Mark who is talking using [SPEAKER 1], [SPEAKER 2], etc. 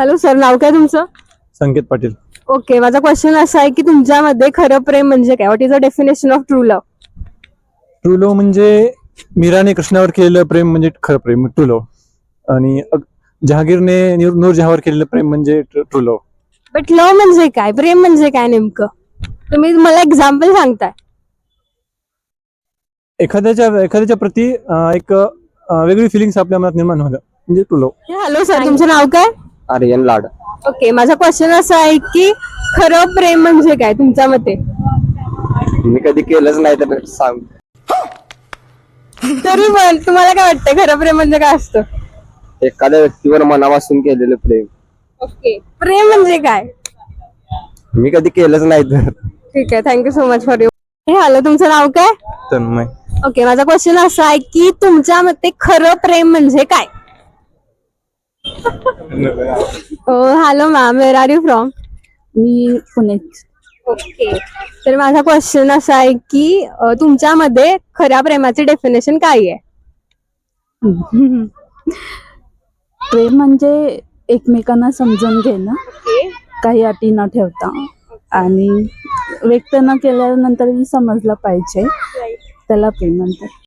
[SPEAKER 1] Hello sir, नाव काय तुमचं?
[SPEAKER 2] संकेत Patil.
[SPEAKER 1] Okay, माझा क्वेश्चन असा आहे की तुमच्यामध्ये खरं प्रेम म्हणजे काय? What is the definition of true love?
[SPEAKER 2] True love म्हणजे मीराने कृष्णावर केलेलं प्रेम म्हणजे खरं प्रेम, ट्रू लव्ह. आणि जहागीरने नूरजहांवर केलेलं प्रेम म्हणजे ट्रू लव्ह.
[SPEAKER 1] बट लव्ह म्हणजे काय, प्रेम म्हणजे काय नेमकं? तुम्ही मला एक्झाम्पल सांगताय?
[SPEAKER 2] एखाद्याच्या प्रती एक वेगळी फिलिंग्स आपल्या मनात निर्माण होतं म्हणजे ट्रू लव्ह.
[SPEAKER 1] हॅलो सर, तुमचं नाव काय?
[SPEAKER 3] आर्यन लाड.
[SPEAKER 1] ओके, माझा क्वेश्चन असा आहे की खरं प्रेम म्हणजे काय तुमच्या मते?
[SPEAKER 3] मी कधी केलंच नाही तर सांग.
[SPEAKER 1] तरी पण तुम्हाला काय वाटतं खरं प्रेम म्हणजे काय असतं?
[SPEAKER 3] एखाद्या व्यक्तीवर मनापासून केलेलं प्रेम.
[SPEAKER 1] ओके, प्रेम म्हणजे काय?
[SPEAKER 3] मी कधी केलंच नाही तर.
[SPEAKER 1] ठीक आहे, thank you so much for you. Hello, तुमचं नाव काय?
[SPEAKER 2] तन्मय.
[SPEAKER 1] ओके, माझा क्वेश्चन असा आहे की तुमच्या मते खरं प्रेम म्हणजे काय? Hello ma'am, where are you from?
[SPEAKER 4] मी पुण्यात.
[SPEAKER 1] ओके, तर माझा क्वेश्चन असा आहे की तुमच्यामध्ये खऱ्या प्रेमाची डेफिनेशन काय आहे?
[SPEAKER 4] प्रेम म्हणजे एकमेकांना समजून घेणं, काही अटी न ठेवता, आणि व्यक्त न केल्यानंतरही समजलं पाहिजे, त्याला प्रेम म्हणतात.